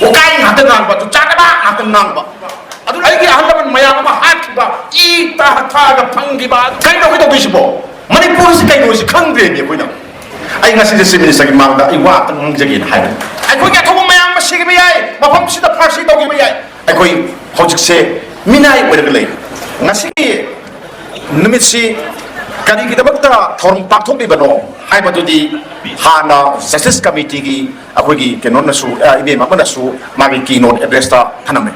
오가이 하던 낭바 또 짜가다 하던 낭바 아주 알게 한다면 마야마 하트가 이따 타가 방기바 가이도 그도 비시보 머니푸르스 가이도 비시 강대미 보이나 아이 가시 이제 시민사기 망다 이 와던 항적인 하이 아이 거기가 도구 마야마 시기비야이 마범시다 파시 도기비야이 아이 거기 호직세 미나이 오이리 ngasi numitsi kari kita bakta thorong pakthok di bano hai badudi hana justice committee gi akoi gi kenon na su ibe ma na su magi ki note address ta thaname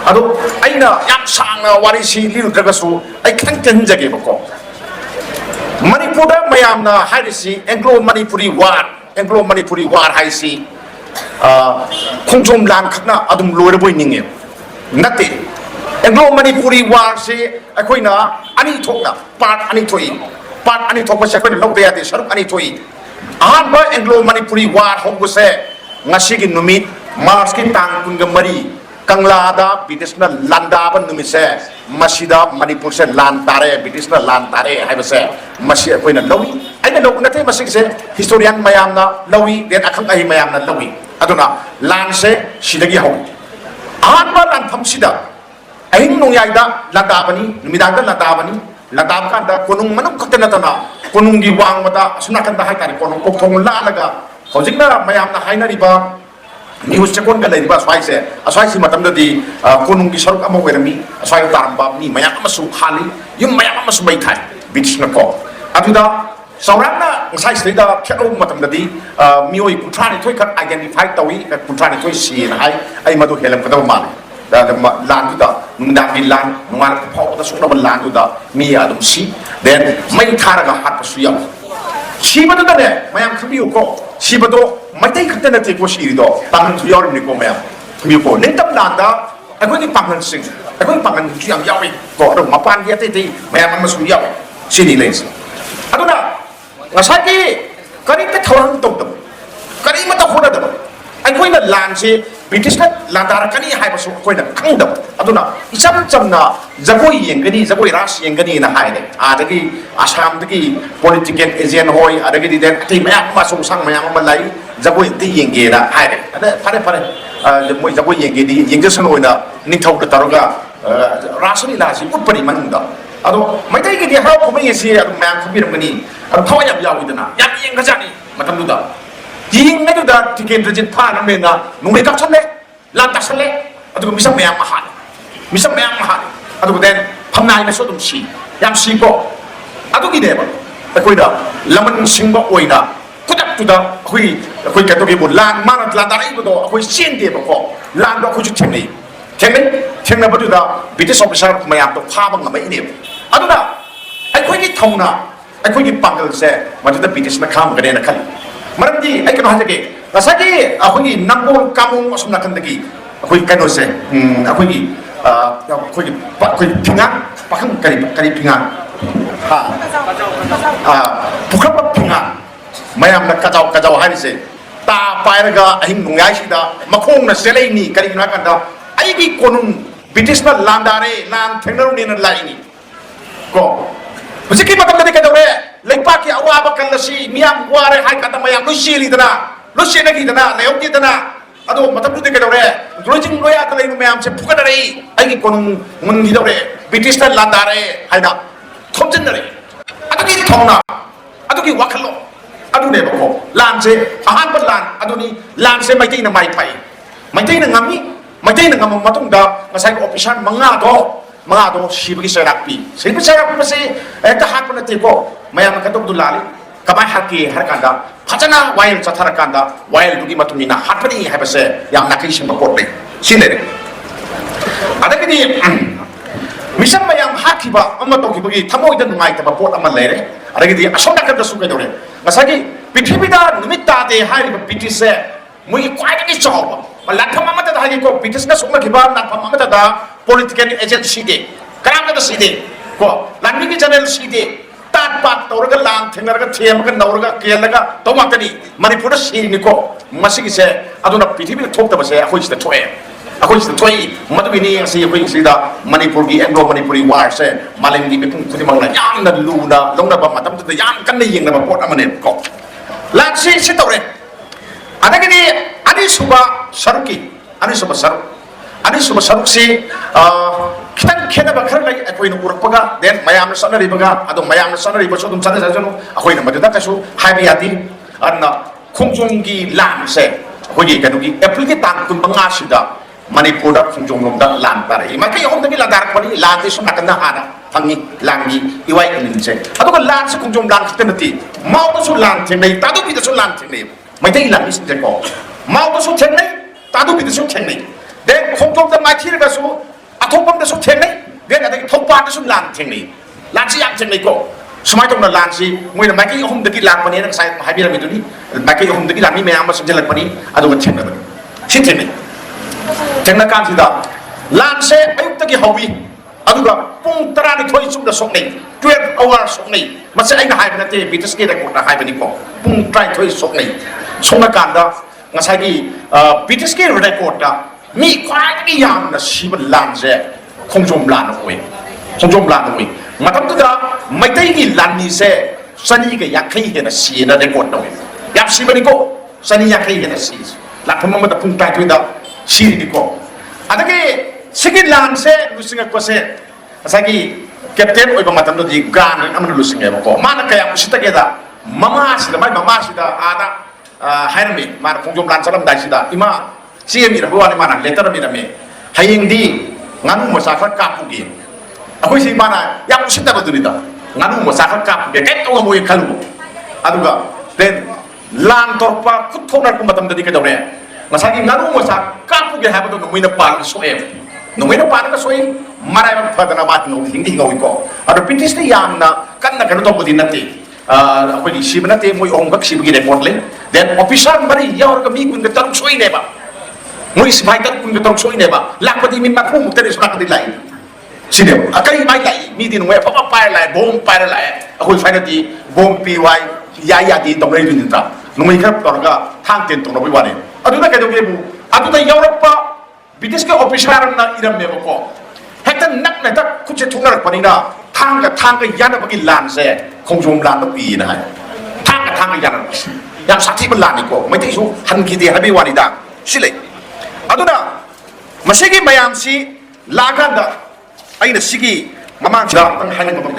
ado aina yam sang na wari si liru daga su ai khang chen jage bako manipur da mayam na hai si Anglo-Manipuri war hai si khongchom lan khakna adum loire boi ninge nate Anglo-Manipuri war se akhoi na ani thokna part ani thok se akhoi na lok de saruk ani thoi ahan ba Anglo-Manipuri war hok se ngasi gi numit March ki tang kun ga mari kangla da British na landa ban numit se masida Manipur se lan tare British na lan tare hai ba se masi akhoi na lawi aina lok na te masik se historian mayam na lawi den akhang ai mayam na lawi aduna lan se sidagi hok ahan ba lan pham sida ahing nung yaida latabani numidang latabani latab kanda kunung manuk kakena tana kunung gi wang mata sunakan da haitari kunung kokthong la laga hojikna mayam na haina riba news chekon ga leiba swaise aswai si matam di kunung gi saruk ama werami aswai taramba ni mayam amasu hali yum mayam amasu bai thai bitchna ko aduda saurana ngai slida khelo matam di mioi kutrani thoi khat identify tawi kutrani thoi si na ai madu helam kada mal lan tu da nundang di lan nungal pau da sukna lan tu da mi adum si then mai thara ga hat pasu ya si ba da ne mayam khabi ko si ba do mai tai khatta na te ko si do tang tu yor ni ko mayam khabi ko ne tam lan da akoi ni pangan sing akoi pangan tu yang yawi ko do ma pan ya te mayam ma su ya si ni les aduna ngasai ki kari ta thawang tok tok kari ma ta khoda da akoi na lan si British na landara kani hai pasu koi na kangdam aduna isam chamna jagoi yengani jagoi ras yengani na hai ne adagi Assam dagi political agent hoi adagi den ti maya ma song sang maya ma lai jagoi ti yenge na hai ne ada pare moi jagoi yenge di yengje san hoi na ning thau ta taroga rasani la si utpari manunda ado mai dai ge di ha ko mai si adu ma khabiram gani adu thawai yam yawi dana yam yeng ga jani matam du da ying na da tiken rejit pha na me na nung ka chale lan ta chale adu misam mayam mahan adu den phamnai na so dum si yam si ko adu gi de ba koi da laman sing ba oi da kudak tu da koi ka to gi bu lan ma na lan da rai bu do koi sin de ba ko lan do ko ju theng na ba du da British officer mayam to pha ba ngai ne adu da ai koi gi thongna ai koi gi pangal se ma da British na kham ga ne na khali maramdi ai kano hajage ngasagi akoi nambol kamung asumna kandagi akoi kano se akoi pinga pakang kari pinga pukapa pinga mayam na kajau hari se ta pairaga ahing nungai sida makong na selai ni kari na kanda ai gi konung British na landare lan thengnaru ni na laini ko hujiki matam na kadore lepa ki awa bakal lasi miam ware hai kata mayam lusi dana gi dana leong gi dana ado matam de kadore lojing loya ta lei mayam se phuka dare ai gi konung mun gi dore British ta landare hai da thomjen dare ado gi thongna ado gi wakalo ado ne bako lan se ahan bat lan ado ni lan se mai na mai pai mai na ngam matung da ngasai officer manga do shibagi serapi mase ta hat na te ko mayam ka dok dulali kamai haki har kanda phachana wail chathar kanda wail dugi matumina hatpani ha base yam nakai sim ko te sinere adagini misam mayam hakiba amma to kibagi thamoi da ngai ta pot amma lere adagidi asona ka da su ka dore masagi pithibida nimitta de hai pitise mui kwai ni chaw malan thama mata da ko pitis na sukma kiba na thama mata da political agency de karam da si de ko lanmi ki channel si de tat pat torga lan thengar ga them ga naurga kelaga to makani manipur si ni ko masigi se aduna pithibi thok da base akhoi sta thoi madu ni si akhoi si da manipur gi Anglo-Manipuri war se maleng di bekung thudi mangna yam na lu na longna ba matam da yam kan ni yeng na ba pot amane ko lan si tore adagini adi suba saruki อันนี้สมสรุปอันนี้สมสรุปสิคิดแค่นั้นบังคับเลยไอ้คนอุรปกะเด่นมายามในสนรีบังกะอะตรงมายามในสนรีบังสุดทุกชั้นชั้นไอ้คนนั้นมาดูดักกันสู้ให้ไปยัดดิอันน่ะคงจงกีลานเสกคนยี่กันดูกีแอปพลิเคชันคุณบังอาสิดามันนี่พูดคงจงลงดักลานไปเลยมันก็ยังคงต้องกีลานดาร์กวันนี้ลานที่สุนัขกันนะฮะนะทั้งนี้ลานนี้อีไว้อันนี้เสกอะตรงกันลานสิคงจงลานคิดนั่นทีเมาต้องสู้ลานเช่นนี้ตาดูพี่จะสู้ลานเช่นนี้ไม่ได้ลานนี้สิเจ้าของเมาต้องสู้เช่นนี้ตาดูพี่จะสู้เช่นนี้เด็กคงจงจะมาที่นี่ก็สู้อะทุกคนจะสู้เช่นนี้เด็กอะไรทุกบ้านจะสู้ลานเช่นนี้ลานสิยังเช่นนี้ก็สมัยตรงนั้นลานสิมวยนั้นไม่กี่ยอมตะกี้ลานวันนี้นักสายหายไปแล้วมีตัวนี้ไม่กี่ยอมตะกี้ลานนี้ไม่เอามาสนใจเลยวันนี้อะดูกันเช่นนั้นชิ้นเช่นนี้เช่นนั้นการสิดาลานเสอายุตะกี้ฮาวีอะดูกันปุ่งตรานี่ถอยสุดละสองนี้12 hours สองนี้มันจะไอ้หายไปนั่นเองบิดสกีได้กดหายไปนี่ก็ปุ่งตราถอยสองนี้สงการดางั้นใช่กี่บิดสกีได้กดดามีควายที่ยามนะชีวิตลานเสคงจมลานเอาไว้คงจมลานเอาไว้มาทำตัวไม่ได้กี่ลานนี้เสสันนิก็อยากให้เห็นสีนะได้กดเอาไว้อยากสีมันนี่ก็สันนิอยากให้เห็นสีหลักพมันจะปุ่งตราถอยดาสีนี่ก็อันนี้สกิลลานเสรู้สึกก็เสใช่กี่แคปเทนโอ้ยบางมาทำตัวดีกราน์อันนั้นรู้สึกไงบ้างก็มานักการมุสิตะเกดามาม่าสิดาไม่มาม่าสิดาอาณาให้เรามีมาคงจมลานสลัมได้สิดาอิมาซีเอ็มมีระบบอะไรมานะเลตเตอร์มีระเมให้ยิงดีงั้นมุสาขกับผู้กินaku sih mana yang musit apa tu ni dah nganu masakan kap dia kan tu mau yang kalu aduga then lan torpa kut thona ku matam tadi ka dawre masagi nganu masak kap ge ha ba tu nuina pan so em nuina pan ka so em marai ba phadana mat no hindi ngoi ko ado pintis ni yam na kan na kanu to budin nati aku di si banate moi ong bak si bagi report le then officer bari yaur ka mi kun ka tar so ne ba moi si bai tar kun ka tar so ne ba lak pati min mak fu tadi so ka di laiสิเดียวอาการไม่ใหญ่มีดีหนุ่มเพราะว่าไปอะไรบอมไปอะไรคุณไฟนาทีบอมปีไว้ยายาดีตรงนี้ดูนี่ตาหนุ่มครับตอนก็ทางเต็นตรงนั้นไปวันนี้อะดูนะแกดูเกบูอะดูนะยุโรปบิดสก์ออฟฟิศาร์นั่นอิรัมเมบก็เห็นแต่นักเนี่ยถ้าคุณจะทุ่งนักปนิดาทางกับยันไปกินลานเซ่คงชมลานต้องปีนะฮะทางกับยันอย่างสักที่มันลานนี่ก็ไม่ได้สู้หันคิดดีให้ไปวันนี้ได้สิเลยอะดูนะมาเช็คมายามสิลากันดาไอ้เนี่ยสิกีมามั่งจ้าตั้งให้เงินมาบ้าง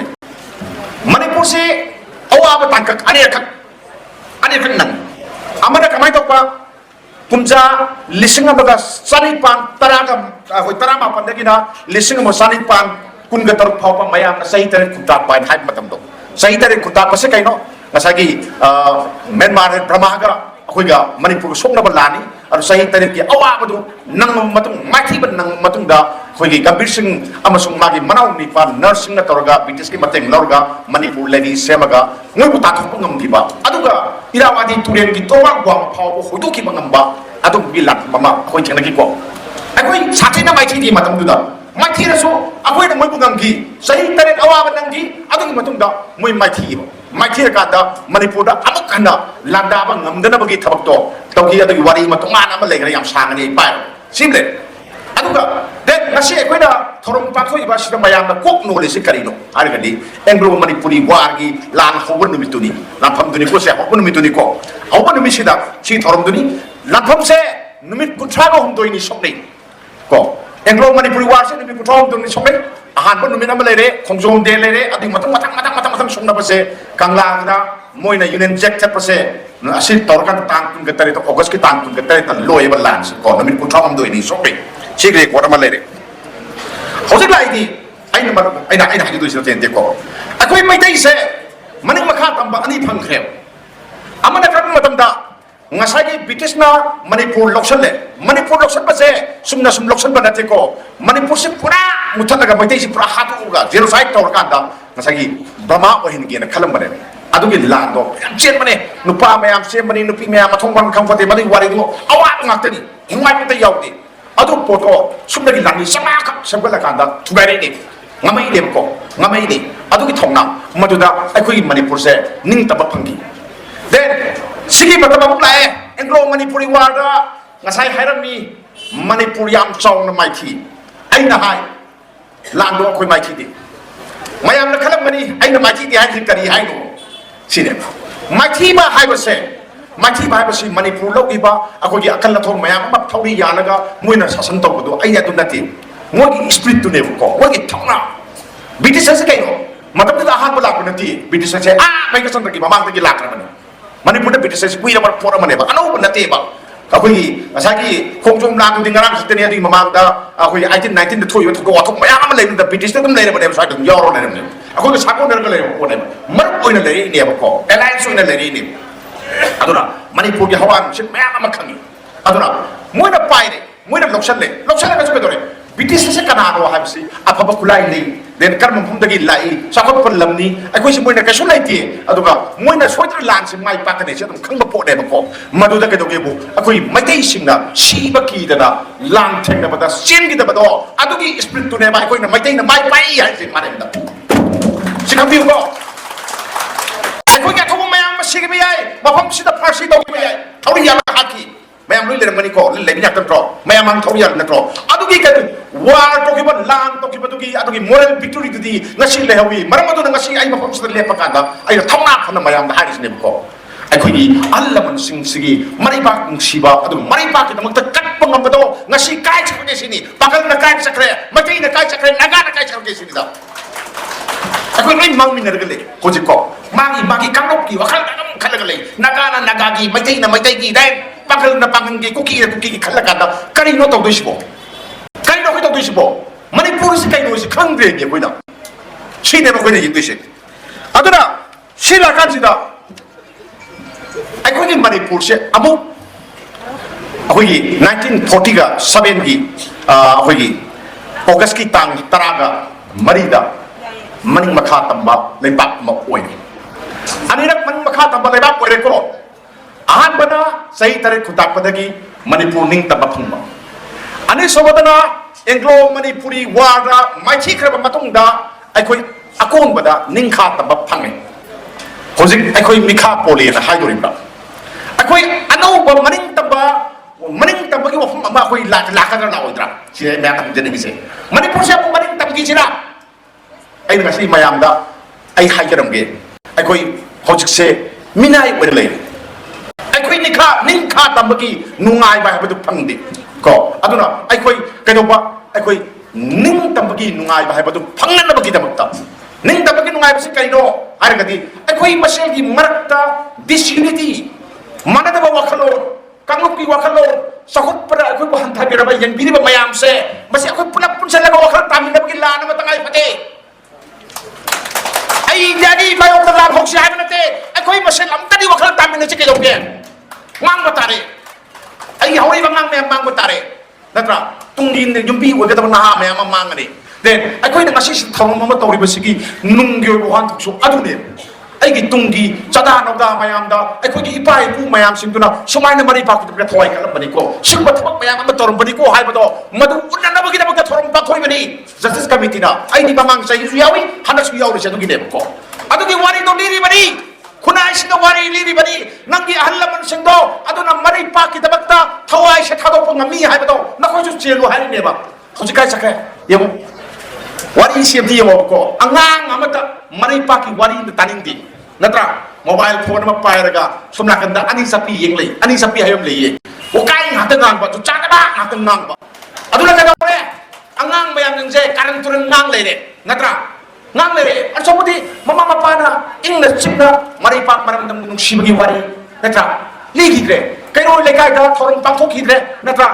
มันนี่พูดสิเอาว่าไปตั้งกับอันนี้กันนั่นอามันก็ไม่ต้องว่าคุณจะลิสงกับก็สันนิปันตรากับหอยตรามาปันเด็กนะลิสงกับสันนิปันคุณก็ต้องพอปั๊มไม่ยามนะใส่แต่คุณตาไปให้มาทำตัวใส่แต่คุณตาไปสักไงเนาะมาสักกี่เมียนมาเนี่ยประมาณก็คุยกับมันนี่พูดส่งนับลานี่อะไรใส่แต่เนี่ยเอาว่ามาดูนั่งมาตรงไม่ที่มันนั่งมาตรงเด้อคุยกับบิลซิงอามาส่งมากี่มันเอานี่ปันเนอร์ซิงนั่นตัวก็บิทสกี้มาเต็งแล้วก็มันนี่พูดเลยนี่เสียมาก็งวยกูตัดของงมที่บ้าอะดูก็อีเราอดีตทุเรียนกี่ตัวกว่าพอโอ้โหดูกี่มันงมบ้าอะดูกินหลักมาคุยเชิงนักกี่กว่าไอ้คุยชาตินั้นไม่ที่ดีมาทำดูเด้อไม่ที่นะสู้อะคุยนั่งมวยกูงมกี่ใส่แต่เนี่ยเอาว่ามันนั่งกี่อะดูกี่มาตรงเด้อมวยไม่ที่ไม่ที่กันเด้อมันนี่พูดเด้ออามุกันเด้อลันดาบังงมเด้อนะบางทีทับตัวตรงที่อะดูวารีมาตรงนั้นมันเลยกันอย่างช่างนี่ไปซิมเลยอะดูก็เด็กนักเสียคุยนะทรมปักคุยบ้าสิทำไมยังนะกุ๊กโนเลสิการิโนอะไรกันดีเอ็งรู้มันนี่พูดีวารีลานฮาวน์นุมิตุนีลานพัมตุนีกูเสียฮาวน์นุมิตุนีก็ฮาวน์นุมิสิดาชีทรมตุนีลานพัมเสนุมิตกุชาก็ฮุมตุนีสองนี่ก็เอ็งรู้มันนี่พูดีวารีนุมิตกุชาฮุมตุนีสองนี่อาหารมันนุมิตนั่นมาเลยเร่คงจะฮุมเดลเลยเร่อะดีมาตั้งสองนับเสกังลางนะมวยนะยูเนนเจ็คเจ็ดเปอร์เซ็นต์อาศิตอร์กันต่างคุณกันแต่ในตัวออกัสกิต่างคุณกันแต่ในตัวลอยบัลลังก์ก่อนนุมิตกุชาฮุมตุนีสองนี่ชีเรียกว่ามันเลยเร่เขาจะไล่ดีไอ้นั่นไอ้นั่นที่ดูสิเราเจนเด็กก็ไอ้คุยไม่ได้เสมันนึกมาฆ่าตำบะอันนี้พังเขียวอามันนะครับมาตำดางั้นใช่กี่บิทิสนามันนี่พูดล็อกชันเลยมันนี่พูดล็อกชันไปเสซุ่มล็อกชันบันเด็กก็มันนี่พูดสิพูดมุทันนะครับไม่ได้สิพูดหาตัวกัน0 5ตัวกันดางั้นใช่กี่บามาโอหินกี่นะขลังมันเลยอะดูกี่ลานดอกเชื่อมันเนี่ยนุป้าไม่ยามเชื่อมันนี่นุปีไม่ยามมาท่องวันคำฟังเตมันนี่วารีดูเอาว่างักตัวนี้หัวไม่ได้ยาวดิอะดูปวดคอซุ่มเด็กหลังนี่สมาครับสมัยละกันดาทุบไปเลยงาไม่เดียมก็งาไม่ดีอะดูกี่ทองน้ำมาดูดาไอ้คุยมันนี่พูดเสนิ่งตะบักพังกีเด่นสิกี้มาตะบักไหลเอ็งโรมันนี่พูดว่าด้างาใช้ให้เรามีมันนี่พูดยามจองน้ำไม่ทีไอ้น่ะให้ลานดูคุยไม่ทีดีมายามนักขลังมันนี่ไอ้น่ะไม่ทีดีให้ถึงกันดีให้หนูสิเนี่ยไม่ทีมาให้มาเส Mati Bible si Manipur lo iba ako gi akal na thong mayam ma thori yanaga muina sasan to do ai adu nati ngogi spirit to ne ko ngogi thongna British sa kayo matam ta han bala ko nati British sa mai ka san gi mamang gi lakra mani Manipur da British sa kuira mar pora mane ba ano nati ba ako gi asagi khongjom la tu dingarang sa tene adi mamang da ako gi 19 da thoyo ko thok mayam ma le da British da dum le ba sa dum yoro le ne ako ga sa ko ne le ko ne mar oina le ne ba ko alliance oina le ne aduna Manipur gi hawan shit mayam ma khangi aduna moina paire moina loksan le ga chume dore British se kana ro habsi afaba kulai nei den karmam phum dagi lai sakot pon lamni akoi si moina ka sulai ti aduga moina soitra lan se mai pakane se dum khangba po de ba ko madu da ke doge bu akoi maitei singna siba ki dana lan thengna bada sin gi da bado adugi spirit tu ne ba akoi na maitei na mai pai ya sin mane da sikam bi ko akoi ga thomo mayam sigi bi ai mafam sida farsi doge bi ai thori ya haki mayam lui le mani ko le bi yak tro mayam ang thori ya na tro adugi ka war to kiba lang to kiba tugi adugi moral victory tu di ngasi le hawi maram adu ngasi ai mafam sida le pakanda ai thongna khana mayam da haris ne ko akoi gi alla man sing sigi mari ba siba adu mari ba ki damak ta kat pangam do ngasi kai chakre sini pakal na kai chakre matai na kai chakre naga na kai chakre sini da akoi ngai mang min regale hoji ko mangi magi kanop ki wakal dam khalagale naga na naga gi matai na matai gi dai pakal na pangang gi kuki ki khalaganda kari no to disibo kari no to disibo Manipur si kai no si khangre gi koina sine no koina yidisi aduna sila kan sida akoi gi Manipur se amu akoi gi 1940 ga 7 gi akoi gi August ki tang taraga marida maning makha tamba leibak ma oi anirak maning makha tamba leibak oi ko ahan bana sai tare khutak padagi Manipur ning tamba phungma ani sobadana Anglo-Manipuri war da mai thi khra matung da aikoi akon bada ning kha tamba phange hojik aikoi mikha pole na haidori ba aikoi anau ba maning tamba gi wafum ma koi la ka na oidra si me tam jeni bi se Manipur se maning tam gi jira ai nga si mayam da ai haijaram ge aikoi hojik se MEENAI oi le aikoi ning kha tambaki nungai ba habadu phangdi ko aduna aikoi kaidoba aikoi ning tambaki nungai ba habadu phangna bagi damakta ning tambaki nungai ba se kaino haragadi aikoi masel gi marakta disunity manada ba wakhalo kanglok ki wakhalo sakut para aikoi ba hantha ge ba yan biri ba mayam se masi aikoi pulap pun sala ba wakhal tamin bagi la na matangai phate ai jadi bayo tala hoksi hai banate aikoi masel amtani wakhal tamin ne chike doge mang batare ai hori bang me mang batare natra tungin ne jumbi wo ga na ha me mang ani then aikoi na ngasi thong ma tori basigi nungyo bo han thuksu adune ai gi tungi chada no da mayam da aikoi gi Epa-Epu mayam singduna sumai na mari pa ku de thoi kala bani ko singba thok mayam ma torom bani ko hai bado madu unna na bagi da bagi thorom pa khoi bani justice committee na ai ni bamang sai su yawi hana su yawi se gi de ko adu gi wari do diri bani kunai singa wari liri bani nangi ahlaman singdo aduna mari pa ki dabakta thawai se thado po ngami hai bado na ko ju chelu hai ne ba hoji kai sakre yemo wari siamdi yemo ko angang amata mari pa ki wari taning di natra mobile phone ma pairaga sumna kanda ani sapi yeng lei ani sapi hayom lei o kai hatang ngang ba tu chana ba hatang ngang ba aduna ka dore angang mayam nang se karang turang ngang lei de natra ngang lei an somodi mama mapana ingna chimna mari pa maram dam nung shibagi wari natra ligi dre kairo le kai da thorong pang thok hidre natra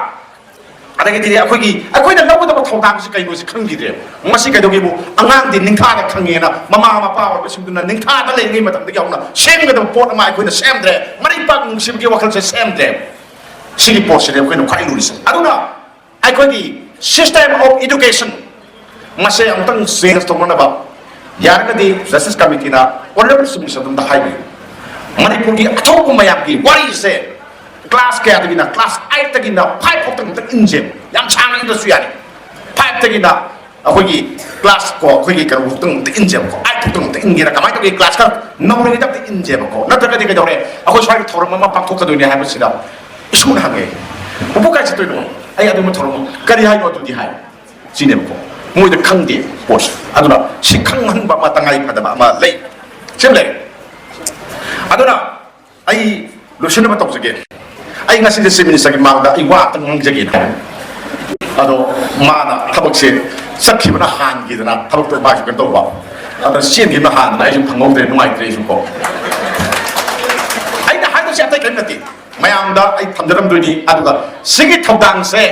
adagi dire akoi na lawu da thong si kaino si khang dire masi kai dogi bu angang din ningkha da khange na mama mapa wa simduna ningkha da le ngi matam da yauna sem ga da pot ma akoi na sem dre mari pa nung shibagi wakal se sem dre sili por se akoi na khai luris aduna akoi gi system of education mase amtang sense to mona ba yar ka di justice committee na honorable submission da highway Manipur gi athok mayam gi wari se class kaya tagina class 8 tagina 5 hok tagina injem yam chang in da suyani 5 tagina akoi class ko akoi ka hok tagina injem ko 8 hok tagina ingira kamai to class ka nori da injem ko na taga diga dore akoi swai thorom ma pak thok ka dunia ha basida isun hange ubu ka chi to no ai adu mo thorom kari hai no tu di hai sinem ko moi da khang di pos aduna sikhang han ba ma tangai phada ba ma lei semle aduna ai ꯂꯣꯏꯁꯤꯟꯅꯕ ꯇꯧꯖꯒꯦ ꯑꯩ ꯉꯁꯤꯗꯤ chief ꯃꯤꯅꯤꯁꯇꯔꯒꯤ ꯃꯥꯡꯗ ꯑꯩ ꯋꯥ ꯑꯃꯇꯪ ꯉꯥꯡꯖꯒꯦꯅ ꯑꯗꯣ ꯃꯥꯅ ꯊꯕꯛꯁꯦ ꯆꯠꯈꯤꯕꯅ ꯍꯥꯟꯈꯤꯗꯅ ꯊꯕꯛꯇꯣ ꯃꯥꯁꯨ ꯀꯩꯅꯣ ꯇꯧꯕ ꯑꯗ ꯆꯦꯟꯈꯤꯕꯅ ꯍꯥꯟꯗꯅ ꯑꯩꯁꯨ ꯐꯪꯍꯧꯗ꯭ꯔꯦ ꯅꯨꯡꯉꯥꯏꯇ꯭ꯔꯦ ꯑꯩꯁꯨ ꯀꯣ ꯑꯩꯅ ꯍꯥꯏꯗꯣꯏꯁꯦ ꯑꯇꯩ ꯀꯔꯤꯝ ꯅꯠꯇꯦ ꯃꯌꯥꯝꯗ ꯑꯩ ꯊꯝꯖꯔꯝꯗꯣꯏꯅꯤ ꯑꯗꯨꯒ ꯁꯤꯒꯤ ꯊꯧꯗꯥꯡꯁꯦ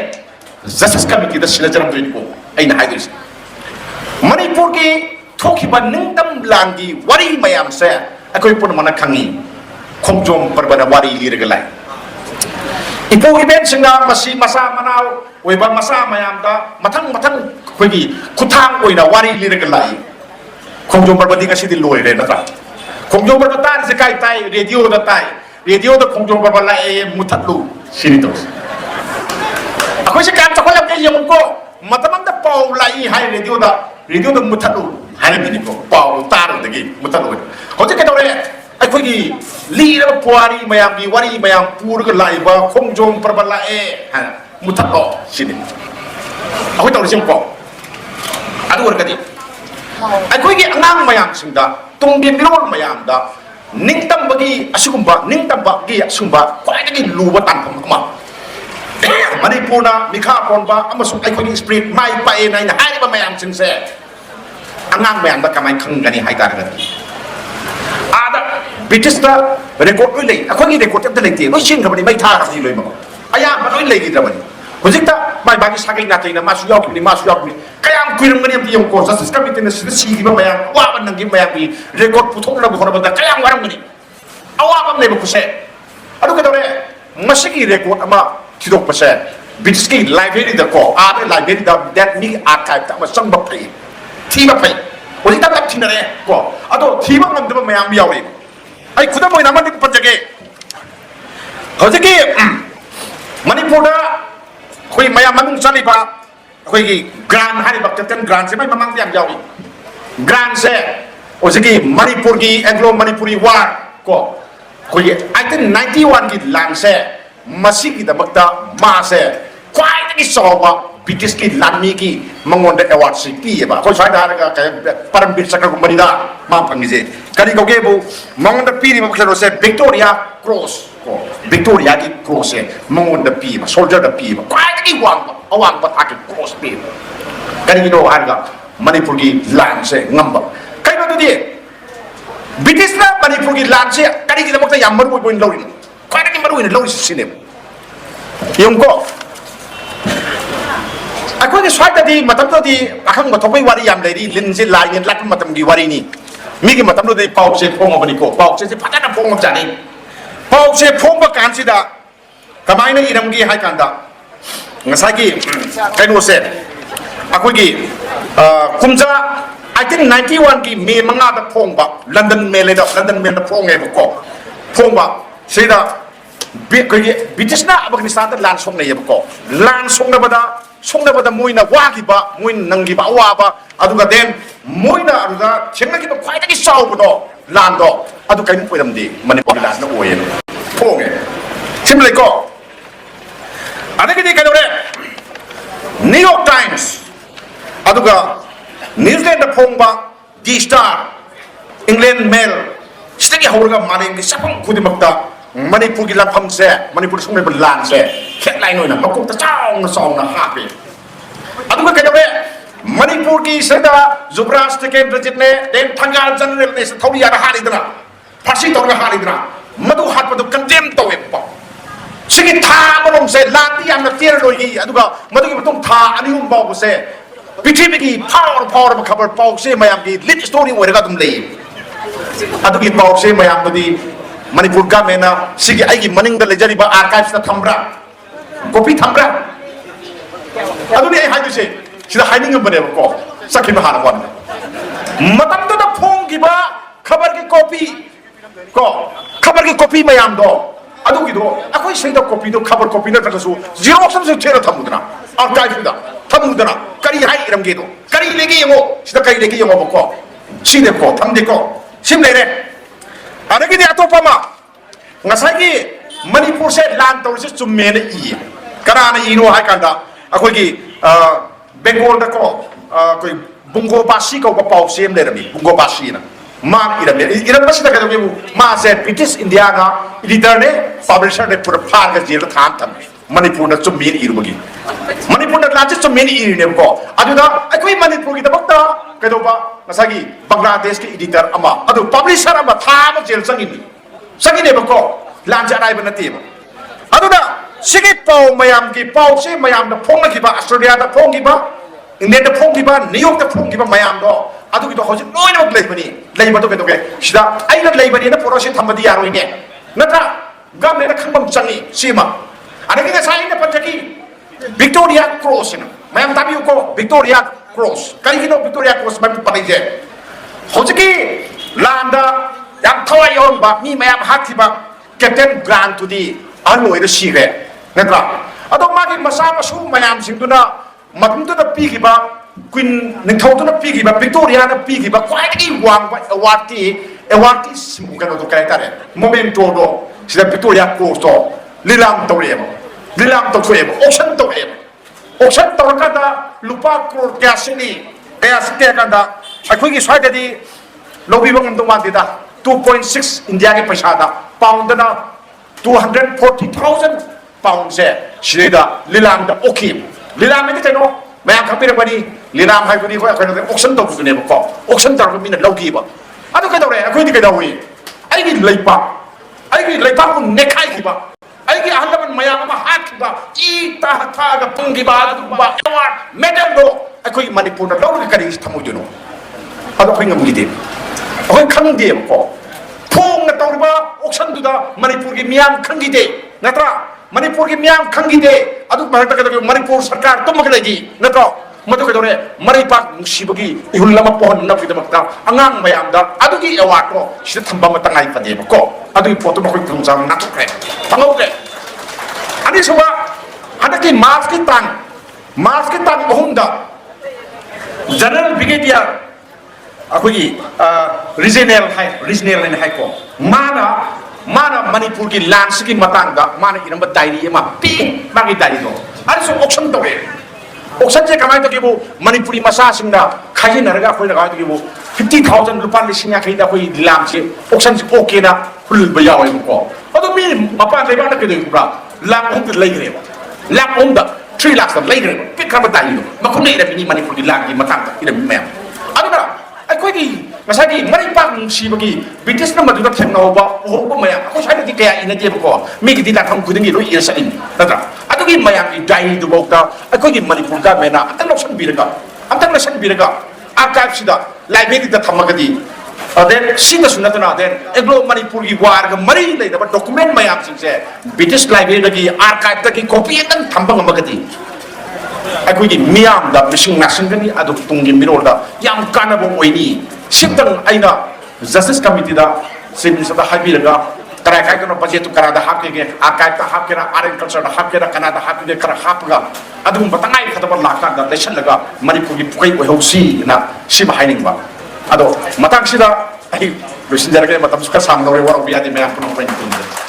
ꯖꯁꯇꯤꯁ ꯀꯃꯤꯇꯤꯗ ꯁꯤꯟꯅꯖꯔꯝꯗꯣꯏꯅꯤꯀꯣ ꯑꯩꯅ ꯍꯥꯏꯗꯣꯏꯁꯦ ꯃꯅꯤꯄꯨꯔꯒꯤ ꯊꯣꯛꯈꯤꯕ ꯅꯤꯡꯇꯝ ꯂꯥꯟꯒꯤ ꯋꯥꯔꯤ ꯃꯌꯥꯝꯁꯦ ꯑꯩꯈꯣꯏ ꯄꯨꯝꯅꯃꯛꯅ ꯈꯪꯉꯤ ꯈꯣꯡꯖꯣꯝ ꯄꯔꯕꯅ ꯋꯥꯔꯤ ꯂꯤꯔꯒ ꯂꯥꯛꯏ ꯏꯄꯨ ꯏꯕꯦꯟꯁꯤꯡꯅ ꯃꯁꯤ ꯃꯁꯥ ꯃꯅꯥꯎ ꯑꯣꯏꯕ ꯃꯁꯥ ꯃꯌꯥꯝꯗ ꯃꯊꯪ ꯑꯩꯈꯣꯏꯒꯤ ꯈꯨꯠꯊꯥꯡ ꯑꯣꯏꯅ ꯋꯥꯔꯤ ꯂꯤꯔꯒ ꯂꯥꯛꯏ ꯈꯣꯡꯖꯣꯝ ꯄꯔꯕꯗꯤ ꯉꯁꯤꯗꯤ ꯂꯣꯏꯔꯦ ꯅꯠꯇ꯭ꯔꯥ ꯈꯣꯡꯖꯣꯝ ꯄꯔꯕ ꯇꯥꯔꯤꯁꯦ ꯀꯥꯏ ꯇꯥꯏ ꯔꯦꯗꯤꯑꯣꯗ ꯇꯥꯏ ꯔꯦꯗꯤꯑꯣꯗ ꯈꯣꯡꯖꯣꯝ ꯄꯔꯕ ꯂꯥꯛꯑꯦ ꯃꯨꯊꯠꯂꯨ ꯁꯤꯅꯤ ꯇꯧꯁꯦ ꯑꯩꯈꯣꯏꯁꯦ ꯀꯌꯥꯝ ꯆꯥꯎꯈꯠꯂꯛꯀꯦ ꯌꯦꯡꯉꯨꯀꯣ ꯃꯇꯝ ꯑꯃꯗ ꯄꯥꯎ ꯂꯥꯛꯏ ꯍꯥꯏ ꯔꯦꯗꯤꯑꯣꯗ ꯃꯨꯊꯠꯂꯨ ꯍꯥꯏꯔꯝꯃꯤꯅꯤꯀꯣ ꯄꯥꯎ ꯇꯥꯔꯨꯕꯗꯒꯤ ꯃꯨꯊꯠꯂꯨ ꯍꯧꯖꯤꯛ ꯀꯩꯗꯧꯔꯦ ꯑꯩꯈꯣꯏꯒꯤ ꯂꯤꯔꯕ ꯄꯨꯋꯥꯔꯤ ꯃꯌꯥꯝꯒꯤ ꯋꯥꯔꯤ ꯃꯌꯥꯝ ꯄꯨꯔꯒ ꯂꯥꯛꯏꯕ ꯈꯣꯡꯖꯣꯝ ꯄꯔꯕ ꯂꯥꯛꯑꯦ ꯍꯥꯏꯅ ꯃꯨꯊꯠꯂꯣ ꯁꯤꯅꯤ ꯑꯩꯈꯣꯏ ꯇꯧꯔꯤꯁꯦ ꯌꯦꯡꯉꯨꯀꯣ ꯑꯗꯨ ꯑꯣꯏꯔꯒꯗꯤ ꯑꯩꯈꯣꯏꯒꯤ ꯑꯉꯥꯡ ꯃꯌꯥꯝꯁꯤꯡꯗ ꯇꯨꯡꯒꯤ ꯃꯤꯔꯣꯜ ꯃꯌꯥꯝꯗ ꯅꯤꯡꯇꯝꯕꯒꯤ ꯑꯁꯤꯒꯨꯝꯕ ꯈ꯭ꯋꯥꯏꯗꯒꯤ ꯂꯨꯕ ꯇꯥꯟꯐꯝ ꯑꯃ ꯃꯅꯤꯄꯨꯔꯅ ꯃꯤꯈꯥ ꯄꯣꯟꯕ ꯑꯃꯁꯨꯡ ꯑꯩꯈꯣꯏꯒꯤ ꯁ꯭ꯄꯤꯔꯤꯠ ꯃꯥꯏ ꯄꯥꯛꯑꯦꯅ ꯑꯩꯅ ꯍꯥꯏꯔꯤꯕ ꯃꯌꯥꯝꯁꯤꯡꯁꯦ ꯑꯉꯥꯡ ꯃꯌꯥꯝꯗ ꯀꯃꯥꯏꯅ ꯈꯪꯒꯅꯤ ꯍꯥꯏꯇꯥꯔꯒꯗꯤ आदा ब्रिटिशता रेकॉर्ड लई अखोगी रेकॉर्ड अमता लेते लोई चिनखबनी मई थाखबनी लोई मको अया लोई लेगिद्रबनी हुजिकता माय बागी सागै नातैना मासु यावखबनी कयाम कुइरमगनी अमति यम को जस्टिस कमिटीना सिदा सिगिबा मयाम वाबा नंगी मयामगी रेकॉर्ड पुथोकना बखरबदा कयाम वारमगनी अवाबम लेब कुसे अदु कदरे मसिगी रेकॉर्ड अमा थिदोकपसे ब्रिटिशकी लाइब्रेरी द को आबे लाइब्रेरी द दैट मी आर्काइव ता संग बफै थीबा फै होजिक तब थिनरे को अदो थीबा ngam mayam yawi ai khudam moina mandi panjage hojiki manipur da khoi mayam manung chali ba khoi gi grand hari bak ten grand se mai mamang yam yawi grand se hojiki manipur gi anglo manipuri war ko khoi 1891 gi lan se masi gi da bakta ma se kwai gi soba British की लामी की मंगोंड award से पीएबा कोई side Araga Paramvir चक्र गुमरिदा मा फंगिजे करी कोगे बु मंगोंड पीरी मखलो से विक्टोरिया क्रॉस को विक्टोरिया की क्रॉस से मंगोंड पीबा सोल्जर द पीबा क्वाइट की वांग अवांग बता के क्रॉस पीबा करी नो आरगा मणिपुर की लैंड से ngamba कई नो दि ब्रिटिश ना मणिपुर की लैंड से करी की दमकता याम मरु बोइन लौरी क्वाइट की मरु इन लौरी सिने यमको अखोगे स्वाइददी मतमददी अखंग थोपै वारी याम लेरी लिनजे लाइन लाक मतमगी वारीनी मिगी मतमददी पाउसे फोंगबनिको पाउसे फटाना फोंगब जानी पाउसे फोंगब कानसिदा कमाइना इरमगी हाय कांदा ngसागी कैनोसे अखोगी कुमजा 1891 की मे मंगा दा फोंगबा लंदन मेल दा फोंगेबको फोंगबा सेदा ब्रिटिशना अफगानिस्तान दा लान सोंगनेयबको लान सोंगनबदा मोइना वागिबा मोइन नंगिबा अवाबा अदुगा देन मोइना अदुगा थेंगनागिबा ख्वाइदगी चावबदो लांदो अदु काइन पोइरमदि मणिपुर लान ओये फोंगे सिमलेको अदगिदि कदोरे न्यूयॉर्क टाइम्स अदुगा न्यूजीलैंड फोंगबा दी स्टार इंग्लैंड मेल सिदगी हौरगा मालेंगी सफम खुदिमक्ता मणिपुर की लफम से मणिपुर सुंग में लान से हेडलाइन होना मकुम चावना हापे अदुगा कदरे मणिपुर की सेदा जुबराज टिकेंद्र जितने देन थंगाल जनरल ने थौरी यार हारिदना फांसी तौर हारिदना मधु हाथ मधु कंडेम तौवे पा सिगी था मनों से लाती याम न तेर लोगी अदुगा मधु की बतुम था अनिहुम बाव से पृथ्वी की पावर खबर पाव से मयाम की लिट स्टोरी ओरेगा तुम ले अदुगी पाव से मयाम बदी मणिपुर गवर्नमेंट सिगी आइगी मनिंग द लेजरिबा आर्काइव्स दा थम्ब्रा कॉपी थम्ब्रा अदुनी आई हाइदुसे सिदा हाइनिंग बने को सखिन हाना वन मतम तो द फोंगिबा खबर की कॉपी मयाम दो अदुगी दो अखोई सेदा कॉपी दो खबर कॉपी न तकसु जेरोक्स से थेरा थमुदना आर्काइव दा थमुदना करी हाइ इरमगे दो करी लेगे यमो सिदा करी लेगे यमो को सिदे को थमदे को सिम लेरे अदगिदि अतोपमा ngसागी मणिपुर से लान तौरसे चुम्मेन इ कनाना इनो हाय कांदा अखोगी बेंगोल दा को कोई बुंगो बासी को पाव सेम लेरमी बुंगो बासी ना मान इरम मसिदा कदो गेबु मासे ब्रिटिश इंडिया ना एडिटर ने पब्लिशर ने पूरा फार का जेल थाम थम मणिपुर ना चुमीन इरुबगी मणिपुर ना लाचे चुमीन इरिने को अदुदा अखोई मणिपुर की दबक्ता कदोबा नसागी बांग्लादेश के एडिटर अमा अदु पब्लिशर अमा थाम जेल संगिने बको लांजा राइब नतीबा अदुदा सिगे पाउ मयाम की पाउ से मयाम दा फोंगिबा ऑस्ट्रेलिया दा फोंगिबा इंडिया दा फोंगिबा न्यूयॉर्क दा फोंगिबा मयाम दो अदुगी तो हौजिक लोइनमक लेबनी लेबा तो केदोगे सिदा आइना लेबनी ना पोरोसे थमबदी यारोइने नत्रा गमने खंबम चंगी सीमा अदगी का साइने पंचकी विक्टोरिया क्रॉस न मयाम ताबियो को विक्टोरिया क्रॉस करिगिनो विक्टोरिया क्रॉस मैं पड़ीजे हौजिकी लांदा याम थवाई योरबा मी मयाम हाथिबा कैप्टन ग्रांट टुदी अनलोइद सीरे नत्रा अदो मागी मसा मसु मयाम सिंदुना मतुंदुना पीगिबा क्वीन निथौदुना पीगिबा विक्टोरिया ना पीगिबा क्वाइटगी वांगबा अवार्डी सिमुगनो तो कायतारे मोमेंटो दो सिदा विक्टोरिया क्रॉस तो लिलाम तौरेबो लिलाम तौथोएबो ऑक्शन तौरकादा लुपा करोड़ क्या सिते कांदा अखोगी स्वाइददी लोबिबो ngam मानदेदा 2.6 इंडिया के पैसा दा पाउंड ना 240,000 पाउंड से सिदा लिलाम दा ओके लिलाम में तेनो मैं खपिरबनी लिलाम हाइबनी को अखोई ऑक्शन तौबुनेबो को ऑक्शन तौर मिना लौकीबा अदो केदौरे अखोई केदौई आइगी लेपा को नेखाइबा आइगी अहलबन मयाम मा हाथबा ई ता थागा पुंगिबा दुबा अवार्ड मेडल दो अखोई मणिपुर ना लौर करी थमुजुनो अदो अखोई ngam अखोई खंगदे को फोंग ना तौरबा ऑक्शन दुदा मणिपुर की मियाम खंगीदे नत्रा मणिपुर की मियाम खंगीदे अदु भारत का मणिपुर सरकार तुमगलेजी नत्रो मदु केदोरे मणिपाक मुसिबगी इहुल्लमा पोहन नफिदमक्ता अंगांग मयामदा अदुगी अवार्ड को सिदा थंबा मतंगाई पदेबो को अदुगी फोटो मखोई तुंजाम नाथुखरे फंगौगे अनि सुबा हदकी मार्च की तांग बहुमदा जनरल ब्रिगेडियर अखोगी रीजनल हाई को माना मणिपुर की लैंड की मतंगा माना इरंब डायरी एमा पी मागी डायरी दो अरसो ऑक्शन तोगे ऑक्शन से कमाई तो केबो मणिपुरी मसा सिंगदा खाई नरगा कोई लगा तो केबो 50,000 रुपया लिसिंग या खैदा कोई लाम से ऑक्शन से ओके ना फुल बयावे को अदो मी मपान लेबा ना केदे कुबा लाम हम लेग्रे लाम हम दा 3 लाख दा लेग्रे पिक खबर डायरी दो मखुने इरबिनी मणिपुर की लाम की मतंगा इरब मैम अदो अखोगी मसागी मणिपाक मुसिबगी ब्रिटिश ना मदुदा थेंगनौबा ओबा मयाम अखो साइदि कया इनजेबको मिगी दिला थम खुदिंगी लो इरसइन नत्रा अदुगी मयाम की डायरी दुबोक्ता अखोगी मणिपुर का मेना अतन लसन बिरगा आर्काइव सिदा लाइब्रेरी दा थमगदी देन सिंग सुनतना देन एग्लो मणिपुर की वार ग मरी लेदबा डॉक्यूमेंट मयाम सिंसे ब्रिटिश लाइब्रेरी की आर्काइव दा की कॉपी एकदम थंबंग मगदी अखोगी मियाम दा मिसिंग नासंगनी अदु तुंगी मिरोदा याम कानबो ओइनी सिंतंग आइना जस्टिस कमिटी दा सिविल सदा हाबिरगा करा काय कनो बजेट तो करा दा हाकेगे आर्काइव दा हाकेरा एग्रीकल्चर दा हाकेरा कना दा हाकेगे करा हापगा अदु बतंगाई खतबा लाका दा लेसन लगा मणिपुर की पुकै ओहौसी ना सिम हाइनिंगबा अदो मतंग सिदा आई लोसिन जरगे मतम सुका सामदोरे वरो बियादि मैं आपनो पॉइंट